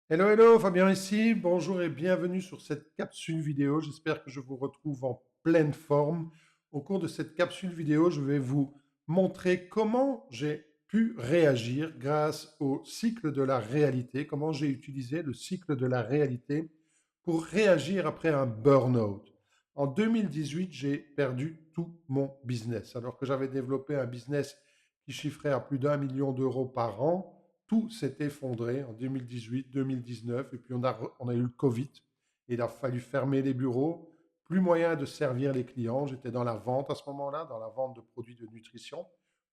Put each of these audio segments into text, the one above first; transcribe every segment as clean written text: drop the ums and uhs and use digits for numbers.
Hello, hello, Fabien ici. Bonjour et bienvenue sur cette capsule vidéo. J'espère que je vous retrouve en pleine forme. Au cours de cette capsule vidéo, je vais vous montrer comment j'ai pu réagir grâce au cycle de la réalité, comment j'ai utilisé le cycle de la réalité pour réagir après un burn-out. En 2018, j'ai perdu tout mon business. Alors que j'avais développé un business qui chiffrait à plus d'1 million d'euros par an, tout s'est effondré en 2018, 2019, et puis on a eu le Covid. Il a fallu fermer les bureaux, plus moyen de servir les clients. J'étais dans la vente à ce moment-là, dans la vente de produits de nutrition.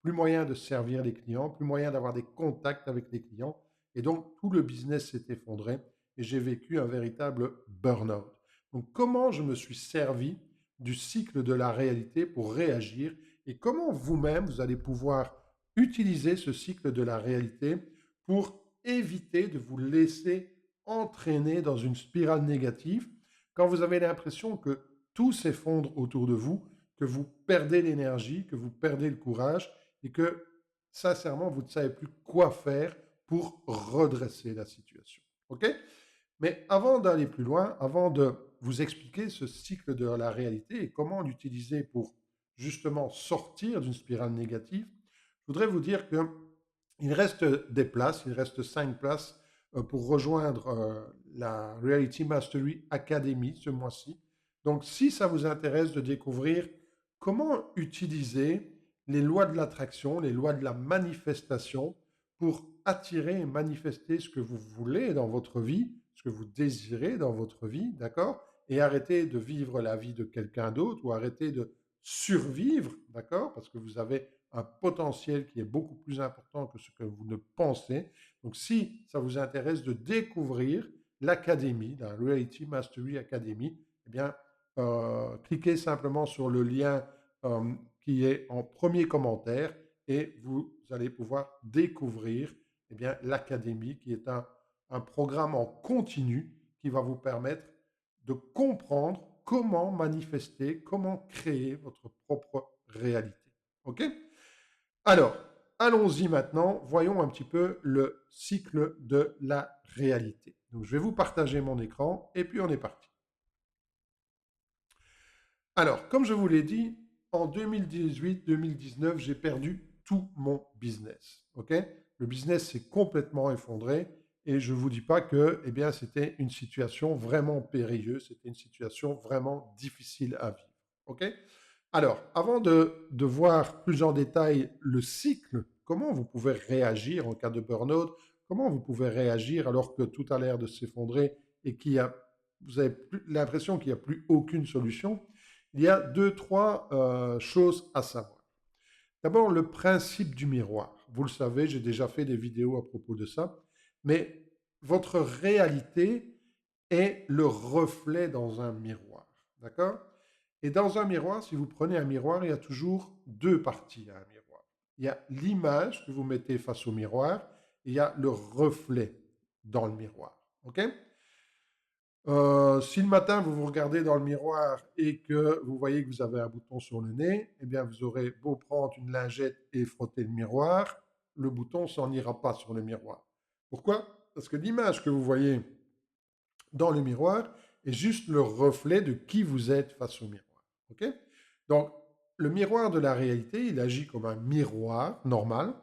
Plus moyen de servir les clients, plus moyen d'avoir des contacts avec les clients. Et donc, tout le business s'est effondré et j'ai vécu un véritable burn-out. Donc, comment je me suis servi du cycle de la réalité pour réagir et comment vous-même, vous allez pouvoir utiliser ce cycle de la réalité pour éviter de vous laisser entraîner dans une spirale négative quand vous avez l'impression que tout s'effondre autour de vous, que vous perdez l'énergie, que vous perdez le courage et que, sincèrement, vous ne savez plus quoi faire pour redresser la situation. OK? Mais avant d'aller plus loin, avant de vous expliquer ce cycle de la réalité et comment l'utiliser pour justement sortir d'une spirale négative, je voudrais vous dire que il reste des places, il reste 5 places pour rejoindre la Reality Mastery Academy ce mois-ci. Donc, si ça vous intéresse de découvrir comment utiliser les lois de l'attraction, les lois de la manifestation pour attirer et manifester ce que vous voulez dans votre vie, ce que vous désirez dans votre vie, d'accord? Et arrêter de vivre la vie de quelqu'un d'autre ou arrêter de survivre, d'accord? Parce que vous avez un potentiel qui est beaucoup plus important que ce que vous ne pensez. Donc, si ça vous intéresse de découvrir l'académie, la Reality Mastery Academy, eh bien, cliquez simplement sur le lien qui est en premier commentaire et vous allez pouvoir découvrir eh bien, l'académie qui est un programme en continu qui va vous permettre de comprendre comment manifester, comment créer votre propre réalité. OK? Alors, allons-y maintenant, voyons un petit peu le cycle de la réalité. Donc, je vais vous partager mon écran et puis on est parti. Alors, comme je vous l'ai dit, en 2018-2019, j'ai perdu tout mon business. OK? Le business s'est complètement effondré et je ne vous dis pas que eh bien, c'était une situation vraiment périlleuse, c'était une situation vraiment difficile à vivre. OK? Alors, avant de voir plus en détail le cycle, comment vous pouvez réagir en cas de burn-out, comment vous pouvez réagir alors que tout a l'air de s'effondrer et vous avez l'impression qu'il n'y a plus aucune solution, il y a deux, trois choses à savoir. D'abord, le principe du miroir. Vous le savez, j'ai déjà fait des vidéos à propos de ça, mais votre réalité est le reflet dans un miroir. D'accord? Et dans un miroir, si vous prenez un miroir, il y a toujours deux parties à un miroir. Il y a l'image que vous mettez face au miroir et il y a le reflet dans le miroir. OK? Si le matin vous vous regardez dans le miroir et que vous voyez que vous avez un bouton sur le nez, eh bien vous aurez beau prendre une lingette et frotter le miroir, le bouton s'en ira pas sur le miroir. Pourquoi? Parce que l'image que vous voyez dans le miroir est juste le reflet de qui vous êtes face au miroir. OK? Donc, le miroir de la réalité, il agit comme un miroir normal,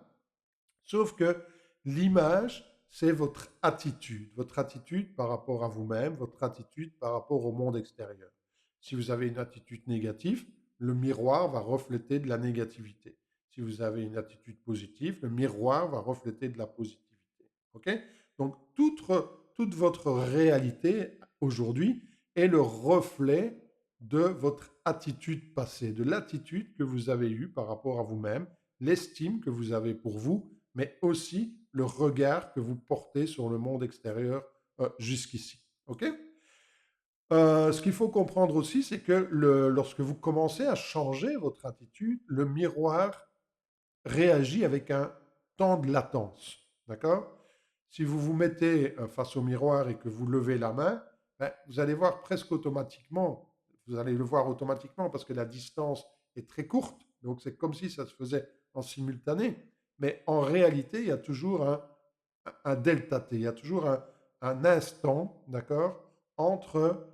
sauf que l'image, c'est votre attitude par rapport à vous-même, votre attitude par rapport au monde extérieur. Si vous avez une attitude négative, le miroir va refléter de la négativité. Si vous avez une attitude positive, le miroir va refléter de la positivité. OK? Donc, toute votre réalité aujourd'hui est le reflet de votre attitude passée, de l'attitude que vous avez eue par rapport à vous-même, l'estime que vous avez pour vous, mais aussi le regard que vous portez sur le monde extérieur jusqu'ici. OK? Ce qu'il faut comprendre aussi, c'est que lorsque vous commencez à changer votre attitude, le miroir réagit avec un temps de latence. D'accord? Si vous vous mettez face au miroir et que vous levez la main, ben, vous allez voir presque automatiquement, vous allez le voir automatiquement parce que la distance est très courte, donc c'est comme si ça se faisait en simultané. Mais en réalité, il y a toujours un delta T, il y a toujours un instant, d'accord, entre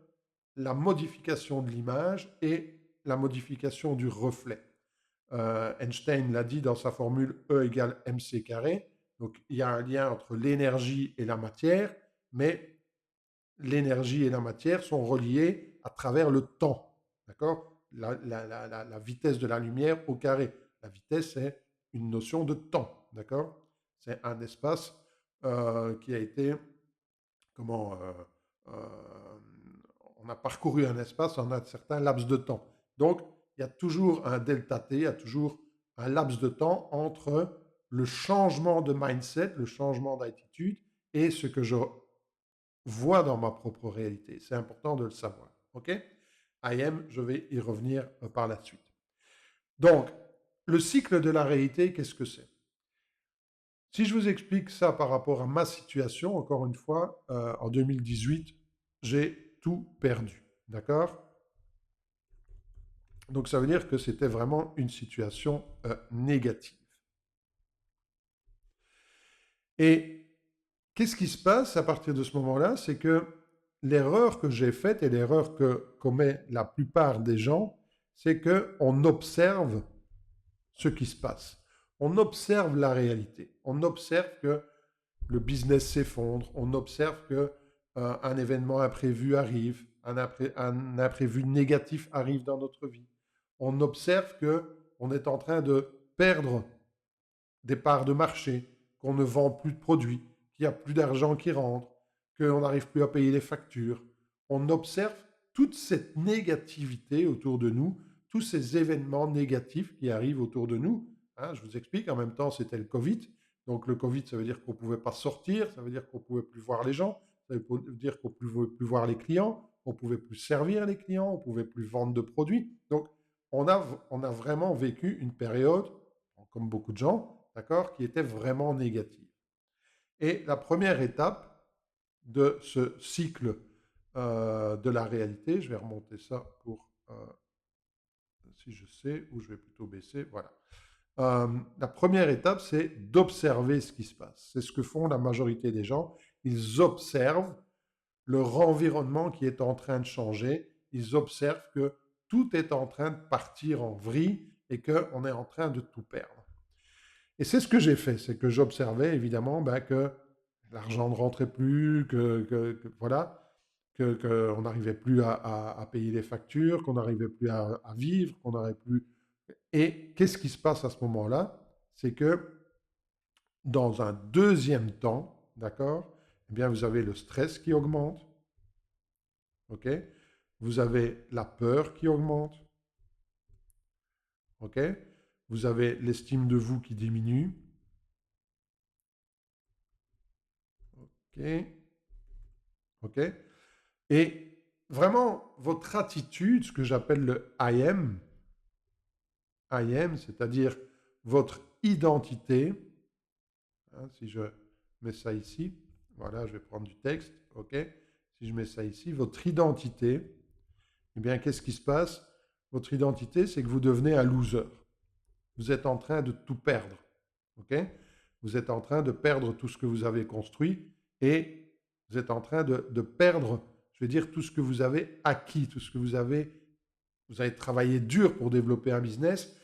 la modification de l'image et la modification du reflet. Einstein l'a dit dans sa formule E égale mc carré. Donc, il y a un lien entre l'énergie et la matière, mais l'énergie et la matière sont reliées à travers le temps. D'accord, la vitesse de la lumière au carré. La vitesse, c'est une notion de temps. D'accord, c'est un espace qui a été, comment, on a parcouru un espace en un certain laps de temps. Donc, il y a toujours un delta t, il y a toujours un laps de temps entre le changement de mindset, le changement d'attitude et ce que je vois dans ma propre réalité. C'est important de le savoir. OK? IM, je vais y revenir par la suite. Donc, le cycle de la réalité, qu'est-ce que c'est? Si je vous explique ça par rapport à ma situation, encore une fois, en 2018, j'ai tout perdu. D'accord? Donc, ça veut dire que c'était vraiment une situation négative. Et qu'est-ce qui se passe à partir de ce moment-là? C'est que l'erreur que j'ai faite et l'erreur que commet la plupart des gens, c'est qu'on observe ce qui se passe. On observe la réalité. On observe que le business s'effondre. On observe que un événement imprévu arrive, un imprévu négatif arrive dans notre vie. On observe que on est en train de perdre des parts de marché, qu'on ne vend plus de produits, qu'il n'y a plus d'argent qui rentre, qu'on n'arrive plus à payer les factures. On observe toute cette négativité autour de nous, tous ces événements négatifs qui arrivent autour de nous. Hein, je vous explique, en même temps, c'était le Covid. Donc le Covid, ça veut dire qu'on ne pouvait pas sortir, ça veut dire qu'on ne pouvait plus voir les gens, ça veut dire qu'on ne pouvait plus voir les clients, on ne pouvait plus servir les clients, on ne pouvait plus vendre de produits. Donc on a vraiment vécu une période, comme beaucoup de gens, d'accord, qui était vraiment négative. Et la première étape de ce cycle de la réalité, je vais remonter ça pour, si je sais, ou je vais plutôt baisser, voilà. La première étape, c'est d'observer ce qui se passe. C'est ce que font la majorité des gens. Ils observent leur environnement qui est en train de changer. Ils observent que tout est en train de partir en vrille et qu'on est en train de tout perdre. Et c'est ce que j'ai fait, c'est que j'observais évidemment que l'argent ne rentrait plus, voilà, qu'on n'arrivait plus à payer les factures, qu'on n'arrivait plus à vivre, qu'on n'arrivait plus. Et qu'est-ce qui se passe à ce moment-là? C'est que dans un deuxième temps, d'accord, eh bien vous avez le stress qui augmente, ok? Vous avez la peur qui augmente, ok? Vous avez l'estime de vous qui diminue, ok? Ok? Et vraiment, votre attitude, ce que j'appelle le I am, c'est-à-dire votre identité, hein, si je mets ça ici, voilà, je vais prendre du texte, ok? Si je mets ça ici, votre identité, eh bien, qu'est-ce qui se passe? Votre identité, c'est que vous devenez un loser. Vous êtes en train de tout perdre, ok? Vous êtes en train de perdre tout ce que vous avez construit et vous êtes en train de perdre, je vais dire, tout ce que vous avez acquis, tout ce que vous avez travaillé dur pour développer un business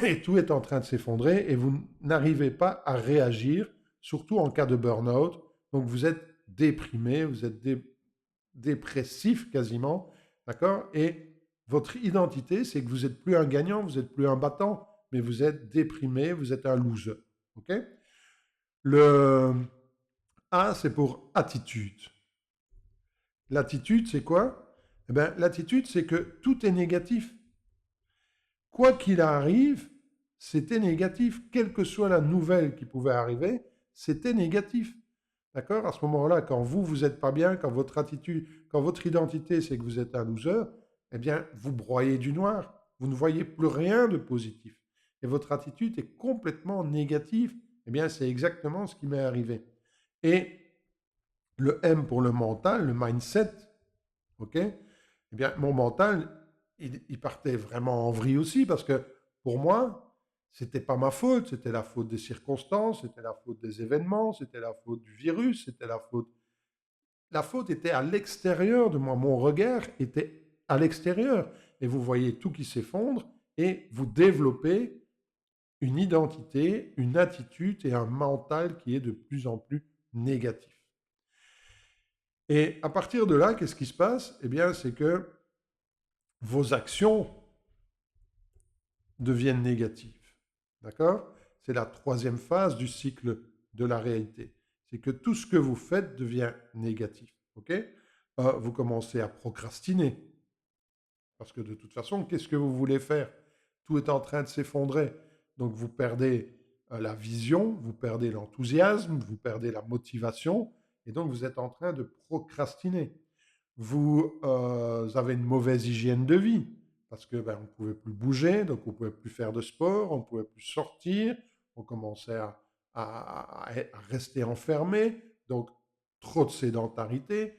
et tout est en train de s'effondrer et vous n'arrivez pas à réagir, surtout en cas de burn-out. Donc vous êtes déprimé, vous êtes dépressif quasiment, d'accord? Et votre identité, c'est que vous n'êtes plus un gagnant, vous n'êtes plus un battant, mais vous êtes déprimé, vous êtes un loser, ok? Le A, c'est pour attitude. L'attitude, c'est quoi? Eh bien, l'attitude, c'est que tout est négatif. Quoi qu'il arrive, c'était négatif. Quelle que soit la nouvelle qui pouvait arriver, c'était négatif. D'accord? À ce moment-là, quand vous n'êtes pas bien, quand votre attitude, quand votre identité, c'est que vous êtes un loser, eh bien, vous broyez du noir. Vous ne voyez plus rien de positif. Et votre attitude est complètement négative. Eh bien, c'est exactement ce qui m'est arrivé. Et le M pour le mental, le mindset, ok? Eh bien, mon mental, il partait vraiment en vrille aussi parce que pour moi, c'était pas ma faute, c'était la faute des circonstances, c'était la faute des événements, c'était la faute du virus, c'était la faute. la faute était à l'extérieur de moi. Mon regard était à l'extérieur. Et vous voyez tout qui s'effondre et vous développez une identité, une attitude et un mental qui est de plus en plus négatif. Et à partir de là, qu'est-ce qui se passe? Eh bien, c'est que vos actions deviennent négatives. D'accord? C'est la troisième phase du cycle de la réalité. C'est que tout ce que vous faites devient négatif. Ok? Vous commencez à procrastiner. Parce que de toute façon, qu'est-ce que vous voulez faire? Tout est en train de s'effondrer. Donc vous perdez la vision, vous perdez l'enthousiasme, vous perdez la motivation, et donc vous êtes en train de procrastiner. Vous avez une mauvaise hygiène de vie, parce que on ne pouvait plus bouger, donc on ne pouvait plus faire de sport, on ne pouvait plus sortir, on commençait à rester enfermé, donc trop de sédentarité,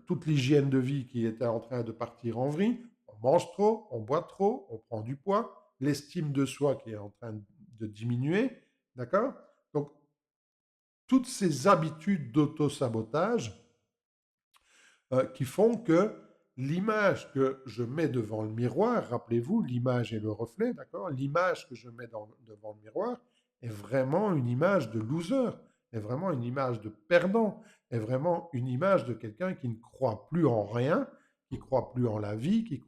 toute l'hygiène de vie qui était en train de partir en vrille, on mange trop, on boit trop, on prend du poids, l'estime de soi qui est en train de diminuer, d'accord? Donc, toutes ces habitudes d'auto-sabotage qui font que l'image que je mets devant le miroir, rappelez-vous, l'image et le reflet, d'accord? L'image que je mets devant le miroir est vraiment une image de loser, est vraiment une image de perdant, est vraiment une image de quelqu'un qui ne croit plus en rien, qui ne croit plus en la vie, qui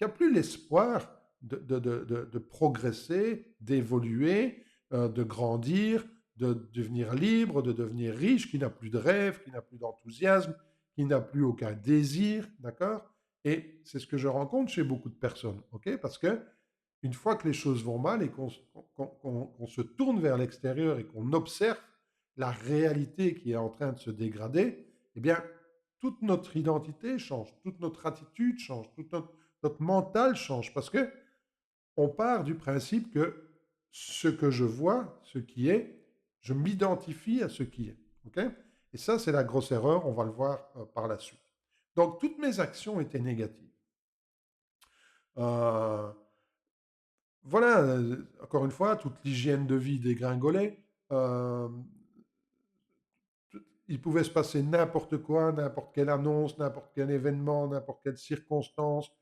n'a plus l'espoir de progresser, d'évoluer, de grandir, de devenir libre, de devenir riche, qui n'a plus de rêve, qui n'a plus d'enthousiasme, qui n'a plus aucun désir, d'accord? Et c'est ce que je rencontre chez beaucoup de personnes, ok? Parce que une fois que les choses vont mal et qu'on se tourne vers l'extérieur et qu'on observe la réalité qui est en train de se dégrader, eh bien, toute notre identité change, toute notre attitude change, tout notre mental change, parce que on part du principe que ce que je vois, ce qui est, je m'identifie à ce qui est. Ok? Et ça, c'est la grosse erreur, on va le voir par la suite. Donc, toutes mes actions étaient négatives. Euh, voilà, encore une fois, toute l'hygiène de vie dégringolait. Euh, il pouvait se passer n'importe quoi, n'importe quelle annonce, n'importe quel événement, n'importe quelle circonstance.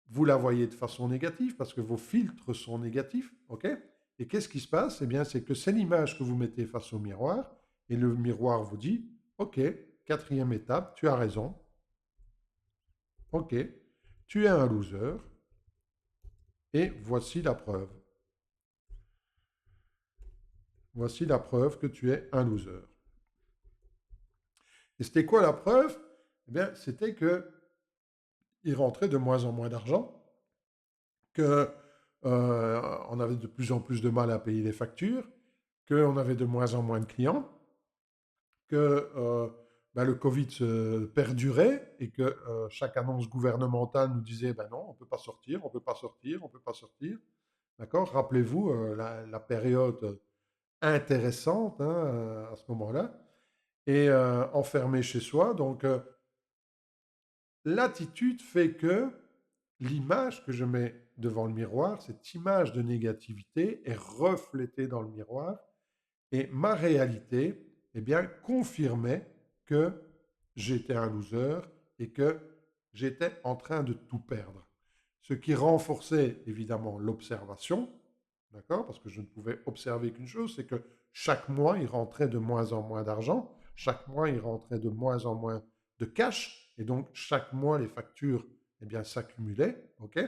Vous la voyez de façon négative parce que vos filtres sont négatifs, ok? Et qu'est-ce qui se passe? Eh bien, c'est que c'est l'image que vous mettez face au miroir et le miroir vous dit, ok, quatrième étape, tu as raison, ok, tu es un loser et voici la preuve. Voici la preuve que tu es un loser. Et c'était quoi la preuve? Eh bien, c'était que il rentrait de moins en moins d'argent, que on avait de plus en plus de mal à payer les factures, qu'on avait de moins en moins de clients, que le Covid se perdurait et que chaque annonce gouvernementale nous disait ben non, on ne peut pas sortir, on ne peut pas sortir, on ne peut pas sortir. D'accord? Rappelez-vous la période intéressante hein, à ce moment-là. Et enfermé chez soi. Donc, l'attitude fait que l'image que je mets devant le miroir, cette image de négativité est reflétée dans le miroir et ma réalité, eh bien, confirmait que j'étais un loser et que j'étais en train de tout perdre. Ce qui renforçait évidemment l'observation, d'accord? Parce que je ne pouvais observer qu'une chose, c'est que chaque mois, il rentrait de moins en moins d'argent, chaque mois, il rentrait de moins en moins de cash, et donc chaque mois, les factures, eh bien, s'accumulaient, ok?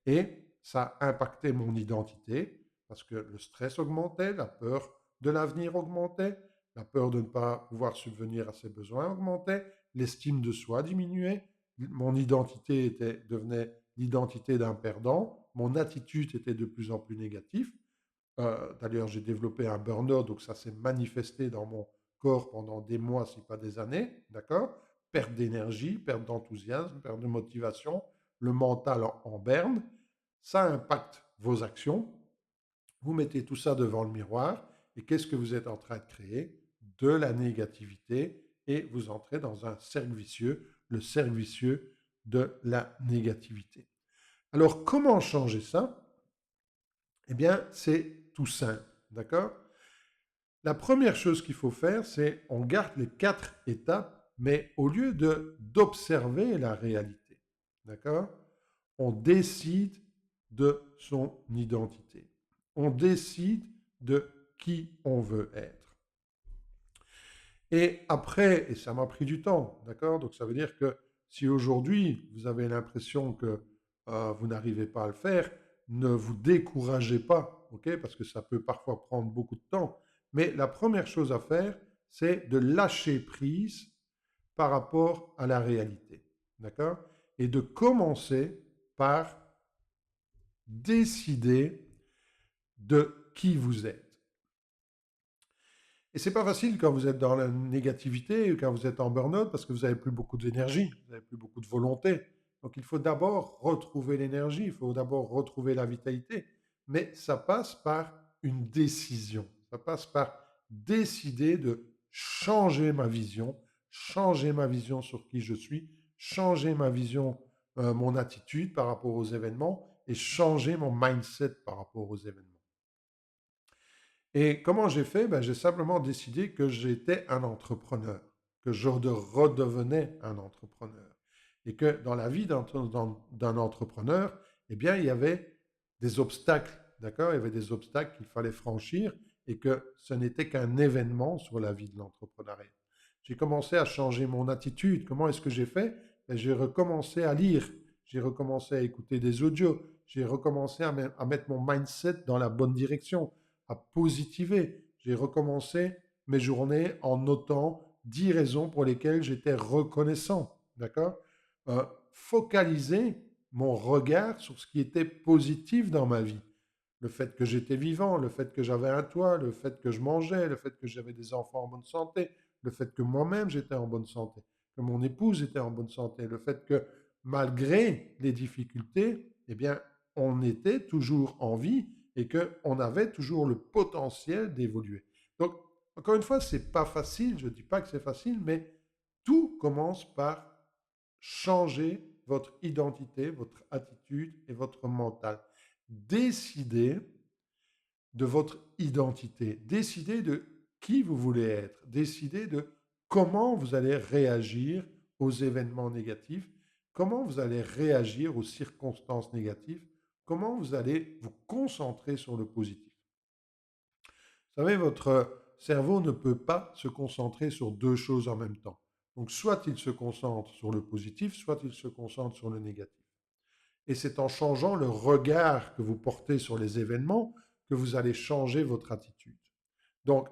Et ça impactait mon identité, parce que le stress augmentait, la peur de l'avenir augmentait, la peur de ne pas pouvoir subvenir à ses besoins augmentait, l'estime de soi diminuait, mon identité devenait l'identité d'un perdant, mon attitude était de plus en plus négative. D'ailleurs, j'ai développé un burn-out, donc ça s'est manifesté dans mon corps pendant des mois, si pas des années, d'accord? Perte d'énergie, perte d'enthousiasme, perte de motivation, le mental en berne. Ça impacte vos actions. Vous mettez tout ça devant le miroir et qu'est-ce que vous êtes en train de créer? De la négativité et vous entrez dans un cercle vicieux, le cercle vicieux de la négativité. Alors, comment changer ça? Eh bien, c'est tout simple, d'accord? La première chose qu'il faut faire, c'est on garde les 4 étapes mais au lieu d'observer la réalité, d'accord, on décide de son identité. On décide de qui on veut être. Et après, et ça m'a pris du temps, d'accord? Donc ça veut dire que si aujourd'hui vous avez l'impression que vous n'arrivez pas à le faire, ne vous découragez pas, ok? Parce que ça peut parfois prendre beaucoup de temps. Mais la première chose à faire, c'est de lâcher prise par rapport à la réalité, d'accord? Et de commencer par décider de qui vous êtes. Et c'est pas facile quand vous êtes dans la négativité ou quand vous êtes en burn-out parce que vous n'avez plus beaucoup d'énergie, vous n'avez plus beaucoup de volonté. Donc il faut d'abord retrouver l'énergie, il faut d'abord retrouver la vitalité. Mais ça passe par une décision. Ça passe par décider de changer ma vision sur qui je suis, changer ma vision, mon attitude par rapport aux événements et changer mon mindset par rapport aux événements. Et comment j'ai fait? Ben, j'ai simplement décidé que j'étais un entrepreneur, que je redevenais un entrepreneur. Et que dans la vie d'un entrepreneur, eh bien, il y avait des obstacles, d'accord? Il y avait des obstacles qu'il fallait franchir et que ce n'était qu'un événement sur la vie de l'entrepreneuriat. J'ai commencé à changer mon attitude. Comment est-ce que j'ai fait? Ben, j'ai recommencé à lire, j'ai recommencé à écouter des audios, j'ai recommencé à mettre mon mindset dans la bonne direction, à positiver. J'ai recommencé mes journées en notant 10 raisons pour lesquelles j'étais reconnaissant. D'accord? Focaliser mon regard sur ce qui était positif dans ma vie. Le fait que j'étais vivant, le fait que j'avais un toit, le fait que je mangeais, le fait que j'avais des enfants en bonne santé, le fait que moi-même j'étais en bonne santé, que mon épouse était en bonne santé, le fait que malgré les difficultés, eh bien, on était toujours en vie et qu'on avait toujours le potentiel d'évoluer. Donc, encore une fois, ce n'est pas facile, je ne dis pas que c'est facile, mais tout commence par changer votre identité, votre attitude et votre mental. Décidez de votre identité, décidez de qui vous voulez être, décidez de comment vous allez réagir aux événements négatifs, comment vous allez réagir aux circonstances négatives, comment vous allez vous concentrer sur le positif. Vous savez, votre cerveau ne peut pas se concentrer sur deux choses en même temps. Donc, soit il se concentre sur le positif, soit il se concentre sur le négatif. Et c'est en changeant le regard que vous portez sur les événements que vous allez changer votre attitude. Donc,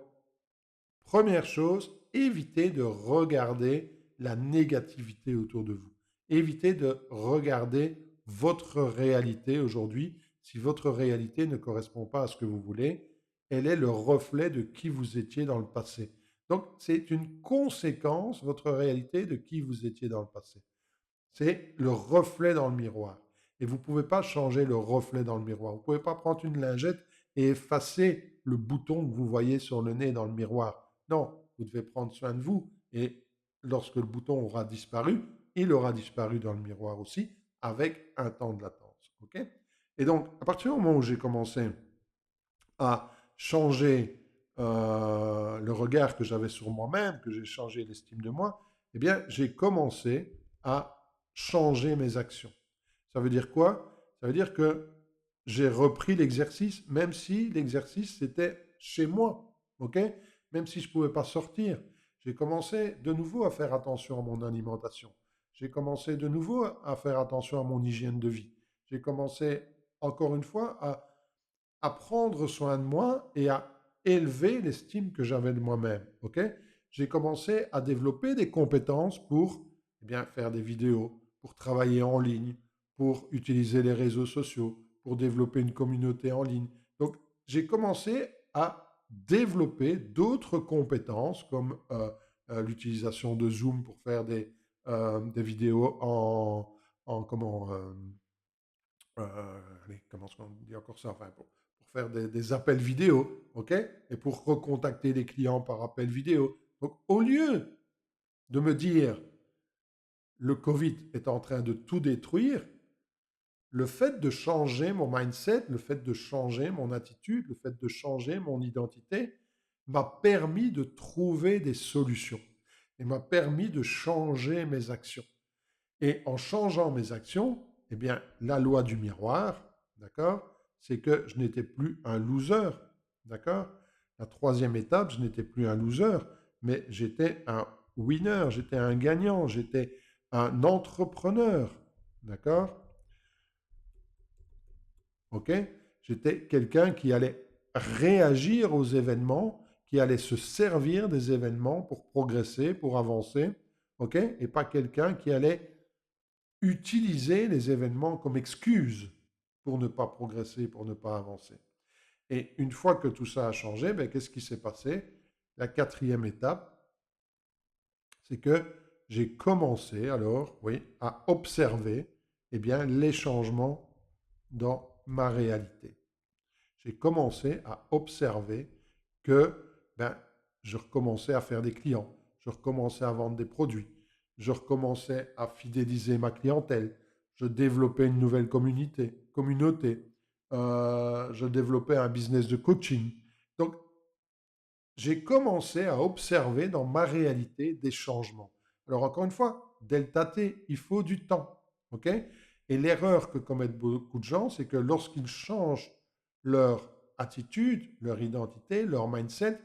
première chose, évitez de regarder la négativité autour de vous. Évitez de regarder votre réalité aujourd'hui. Si votre réalité ne correspond pas à ce que vous voulez, elle est le reflet de qui vous étiez dans le passé. Donc, c'est une conséquence, votre réalité, de qui vous étiez dans le passé. C'est le reflet dans le miroir. Et vous ne pouvez pas changer le reflet dans le miroir. Vous ne pouvez pas prendre une lingette et effacer le bouton que vous voyez sur le nez dans le miroir. Non, vous devez prendre soin de vous. Et lorsque le bouton aura disparu, il aura disparu dans le miroir aussi, avec un temps de latence. Okay? Et donc, à partir du moment où j'ai commencé à changer le regard que j'avais sur moi-même, que j'ai changé l'estime de moi, eh bien, j'ai commencé à changer mes actions. Ça veut dire quoi? Ça veut dire que j'ai repris l'exercice, même si l'exercice c'était chez moi, ok? Même si je ne pouvais pas sortir. J'ai commencé de nouveau à faire attention à mon alimentation. J'ai commencé de nouveau à faire attention à mon hygiène de vie. J'ai commencé, encore une fois, à prendre soin de moi et à élever l'estime que j'avais de moi-même. Ok? J'ai commencé à développer des compétences pour faire des vidéos, pour travailler en ligne, pour utiliser les réseaux sociaux, pour développer une communauté en ligne. Donc, j'ai commencé à développer d'autres compétences comme l'utilisation de Zoom pour faire des vidéos comment est-ce qu'on dit encore ça? Enfin, pour faire des appels vidéo, OK? Et pour recontacter les clients par appel vidéo. Donc, au lieu de me dire le Covid est en train de tout détruire, le fait de changer mon mindset, le fait de changer mon attitude, le fait de changer mon identité m'a permis de trouver des solutions. et m'a permis de changer mes actions. Et en changeant mes actions, eh bien, la loi du miroir, d'accord, c'est que je n'étais plus un loser, d'accord. La troisième étape, je n'étais plus un loser, mais j'étais un winner, j'étais un gagnant, j'étais un entrepreneur, d'accord. Ok. J'étais quelqu'un qui allait réagir aux événements, qui allait se servir des événements pour progresser, pour avancer, ok, et pas quelqu'un qui allait utiliser les événements comme excuse pour ne pas progresser, pour ne pas avancer. Et une fois que tout ça a changé, ben, qu'est-ce qui s'est passé? La quatrième étape, c'est que j'ai commencé alors, oui, à observer eh bien, les changements dans ma réalité. J'ai commencé à observer que ben, je recommençais à faire des clients, je recommençais à vendre des produits, je recommençais à fidéliser ma clientèle, je développais une nouvelle communauté, je développais un business de coaching. Donc, j'ai commencé à observer dans ma réalité des changements. Alors, encore une fois, delta T, il faut du temps. OK? Et l'erreur que commettent beaucoup de gens, c'est que lorsqu'ils changent leur attitude, leur identité, leur mindset,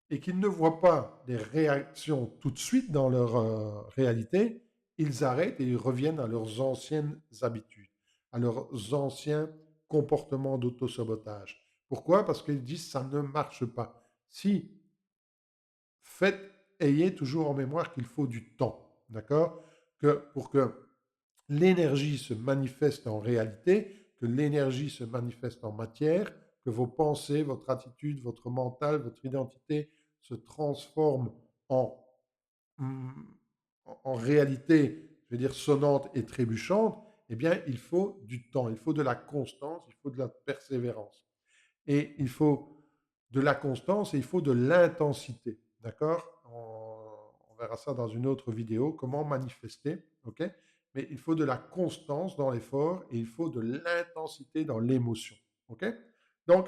et qu'ils ne voient pas des réactions tout de suite dans leur réalité, ils arrêtent et ils reviennent à leurs anciennes habitudes, à leurs anciens comportements d'autosabotage. Pourquoi? Parce qu'ils disent ça ne marche pas. Si, ayez toujours en mémoire qu'il faut du temps, d'accord? Que pour que l'énergie se manifeste en réalité, que l'énergie se manifeste en matière, que vos pensées, votre attitude, votre mental, votre identité se transforment en, mm, en réalité, je veux dire, sonnante et trébuchante, eh bien, il faut du temps, il faut de la constance, il faut de la persévérance. Et il faut de la constance et il faut de l'intensité. D'accord? On verra ça dans une autre vidéo, comment manifester. OK? Mais il faut de la constance dans l'effort et il faut de l'intensité dans l'émotion. OK? Donc,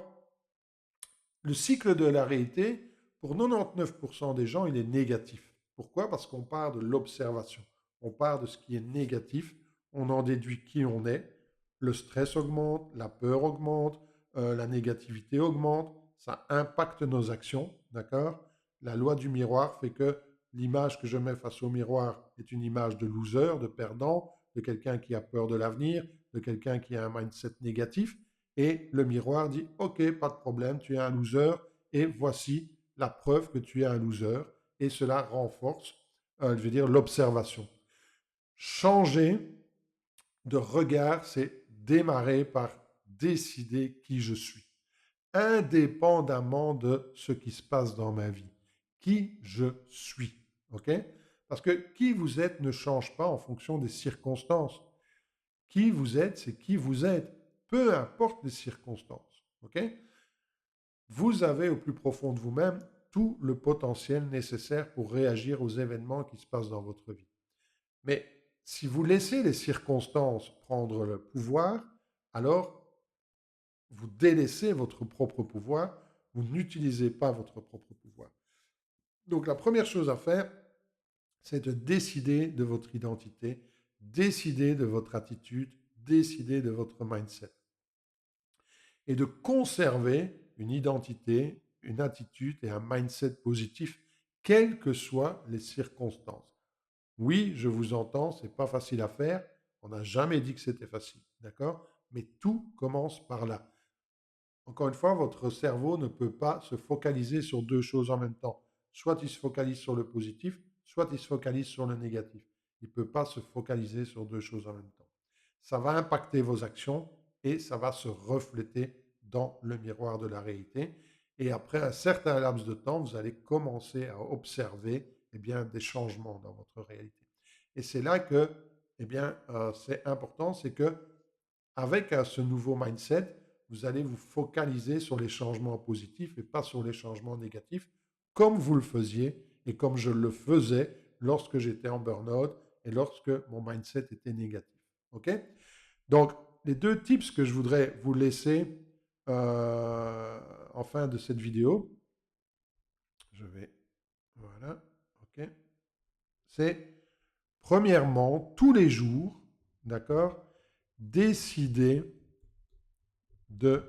le cycle de la réalité, pour 99% des gens, il est négatif. Pourquoi? Parce qu'on part de l'observation. On part de ce qui est négatif, on en déduit qui on est. Le stress augmente, la peur augmente, la négativité augmente, ça impacte nos actions, d'accord? La loi du miroir fait que l'image que je mets face au miroir est une image de loser, de perdant, de quelqu'un qui a peur de l'avenir, de quelqu'un qui a un mindset négatif. Et le miroir dit, OK, pas de problème, tu es un loser et voici la preuve que tu es un loser. Et cela renforce, je veux dire, l'observation. Changer de regard, c'est démarrer par décider qui je suis, indépendamment de ce qui se passe dans ma vie. Qui je suis. OK? Parce que qui vous êtes ne change pas en fonction des circonstances. Qui vous êtes, c'est qui vous êtes, peu importe les circonstances. OK? Vous avez au plus profond de vous-même tout le potentiel nécessaire pour réagir aux événements qui se passent dans votre vie. Mais si vous laissez les circonstances prendre le pouvoir, alors vous délaissez votre propre pouvoir, vous n'utilisez pas votre propre pouvoir. Donc la première chose à faire, c'est de décider de votre identité, décider de votre attitude, décider de votre mindset. Et de conserver une identité, une attitude et un mindset positif, quelles que soient les circonstances. Oui, je vous entends, c'est pas facile à faire. On n'a jamais dit que c'était facile, d'accord? Mais tout commence par là. Encore une fois, votre cerveau ne peut pas se focaliser sur deux choses en même temps. Soit il se focalise sur le positif, soit il se focalise sur le négatif. Il ne peut pas se focaliser sur deux choses en même temps. Ça va impacter vos actions et ça va se refléter dans le miroir de la réalité. Et après un certain laps de temps, vous allez commencer à observer bien, des changements dans votre réalité. Et c'est là que c'est important, c'est que avec ce nouveau mindset, vous allez vous focaliser sur les changements positifs et pas sur les changements négatifs, comme vous le faisiez et comme je le faisais lorsque j'étais en burn-out et lorsque mon mindset était négatif. OK? Donc, les deux tips que je voudrais vous laisser en fin de cette vidéo, je vais, voilà, OK. C'est, premièrement, tous les jours, d'accord, décider de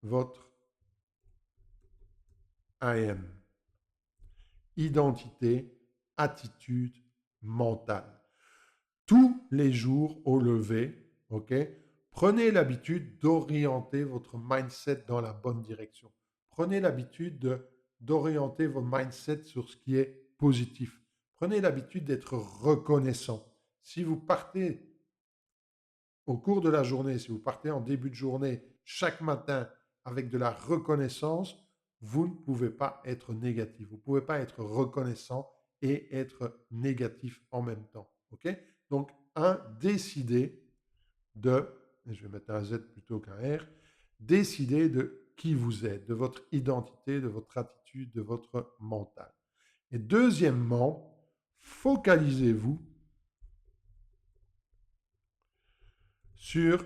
votre AM. Identité, attitude, mentale. Tous les jours au lever, ok, prenez l'habitude d'orienter votre mindset dans la bonne direction. Prenez l'habitude d'orienter vos mindset sur ce qui est positif. Prenez l'habitude d'être reconnaissant. Si vous partez au cours de la journée, si vous partez en début de journée, chaque matin, avec de la reconnaissance, vous ne pouvez pas être négatif. Vous ne pouvez pas être reconnaissant et être négatif en même temps. OK? Donc, décidez de, et je vais mettre un Z plutôt qu'un R, décidez de qui vous êtes, de votre identité, de votre attitude, de votre mental. Et deuxièmement, focalisez-vous sur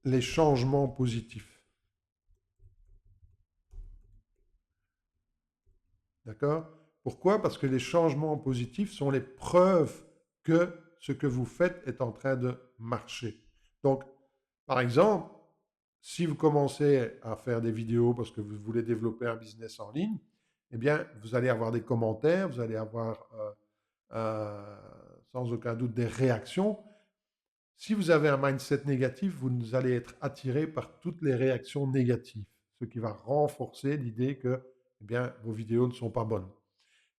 les changements positifs. D'accord? Pourquoi? Parce que les changements positifs sont les preuves que ce que vous faites est en train de marcher. Donc, par exemple, si vous commencez à faire des vidéos parce que vous voulez développer un business en ligne, eh bien, vous allez avoir des commentaires, vous allez avoir sans aucun doute des réactions. Si vous avez un mindset négatif, vous allez être attiré par toutes les réactions négatives, ce qui va renforcer l'idée que eh bien, vos vidéos ne sont pas bonnes.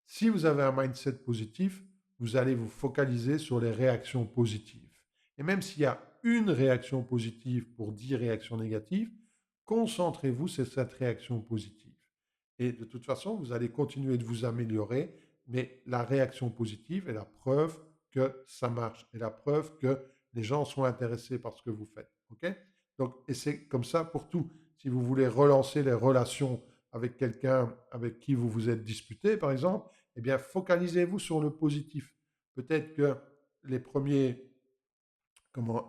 Si vous avez un mindset positif, vous allez vous focaliser sur les réactions positives. Et même s'il y a une réaction positive pour 10 réactions négatives, concentrez-vous sur cette réaction positive. Et de toute façon, vous allez continuer de vous améliorer, mais la réaction positive est la preuve que ça marche, et la preuve que les gens sont intéressés par ce que vous faites. OK? Donc, et c'est comme ça pour tout. Si vous voulez relancer les relations avec quelqu'un avec qui vous vous êtes disputé, par exemple, eh bien, focalisez-vous sur le positif. Peut-être que les premiers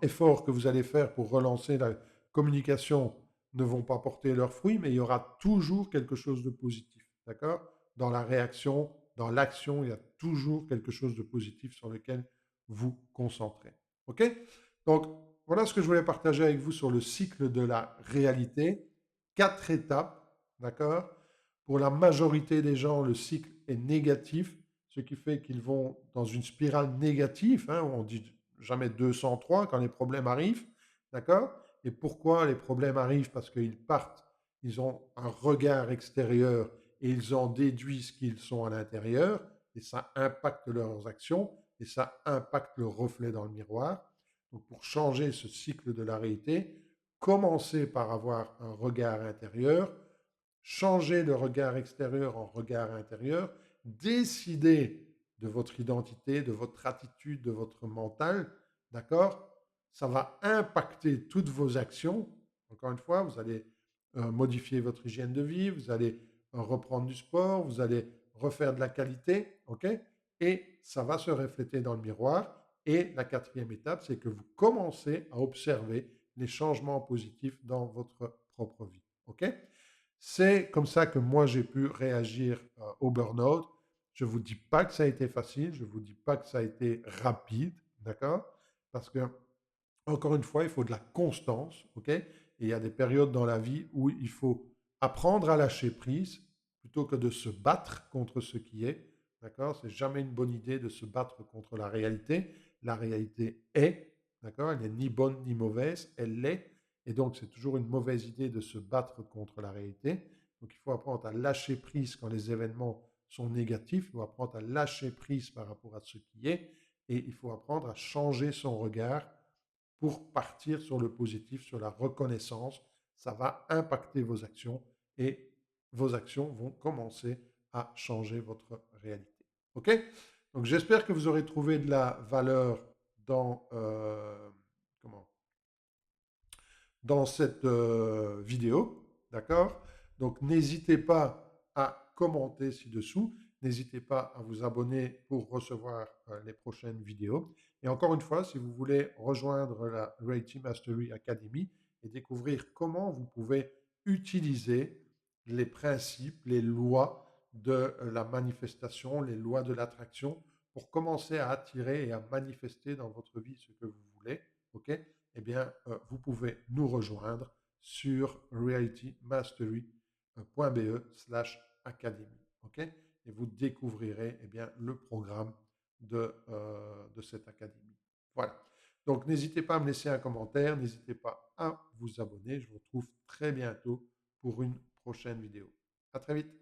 efforts que vous allez faire pour relancer la communication ne vont pas porter leurs fruits, mais il y aura toujours quelque chose de positif. D'accord? Dans la réaction, dans l'action, il y a toujours quelque chose de positif sur lequel vous concentrez. OK? Donc, voilà ce que je voulais partager avec vous sur le cycle de la réalité. 4 étapes, d'accord? Pour la majorité des gens, le cycle est négatif, ce qui fait qu'ils vont dans une spirale négative. Hein, on dit jamais 203 quand les problèmes arrivent, d'accord? Et pourquoi les problèmes arrivent? Parce qu'ils partent, ils ont un regard extérieur et ils en déduisent qu'ils sont à l'intérieur, et ça impacte leurs actions, et ça impacte le reflet dans le miroir. Donc pour changer ce cycle de la réalité, commencez par avoir un regard intérieur, changer le regard extérieur en regard intérieur, décidez de votre identité, de votre attitude, de votre mental, d'accord? Ça va impacter toutes vos actions. Encore une fois, vous allez modifier votre hygiène de vie, vous allez reprendre du sport, vous allez refaire de la qualité, ok? Et ça va se refléter dans le miroir. Et la quatrième étape, c'est que vous commencez à observer les changements positifs dans votre propre vie, ok? C'est comme ça que moi j'ai pu réagir au burn-out. Je ne vous dis pas que ça a été facile, je ne vous dis pas que ça a été rapide, d'accord? Parce que, encore une fois, il faut de la constance, ok? Et il y a des périodes dans la vie où il faut apprendre à lâcher prise plutôt que de se battre contre ce qui est, d'accord? C'est jamais une bonne idée de se battre contre la réalité. La réalité est, d'accord? Elle n'est ni bonne ni mauvaise, elle l'est. Et donc, c'est toujours une mauvaise idée de se battre contre la réalité. Donc, il faut apprendre à lâcher prise quand les événements sont négatifs. Il faut apprendre à lâcher prise par rapport à ce qui est. Et il faut apprendre à changer son regard pour partir sur le positif, sur la reconnaissance. Ça va impacter vos actions et vos actions vont commencer à changer votre réalité. OK? Donc, j'espère que vous aurez trouvé de la valeur dans, comment, dans cette vidéo, d'accord? Donc n'hésitez pas à commenter ci-dessous, n'hésitez pas à vous abonner pour recevoir les prochaines vidéos. Et encore une fois, si vous voulez rejoindre la Reality Mastery Academy et découvrir comment vous pouvez utiliser les principes, les lois de la manifestation, les lois de l'attraction, pour commencer à attirer et à manifester dans votre vie ce que vous voulez, ok? Eh bien, vous pouvez nous rejoindre sur realitymastery.be/academy, ok? Et vous découvrirez eh bien, le programme de cette académie. Voilà. Donc, n'hésitez pas à me laisser un commentaire, n'hésitez pas à vous abonner. Je vous retrouve très bientôt pour une prochaine vidéo. À très vite.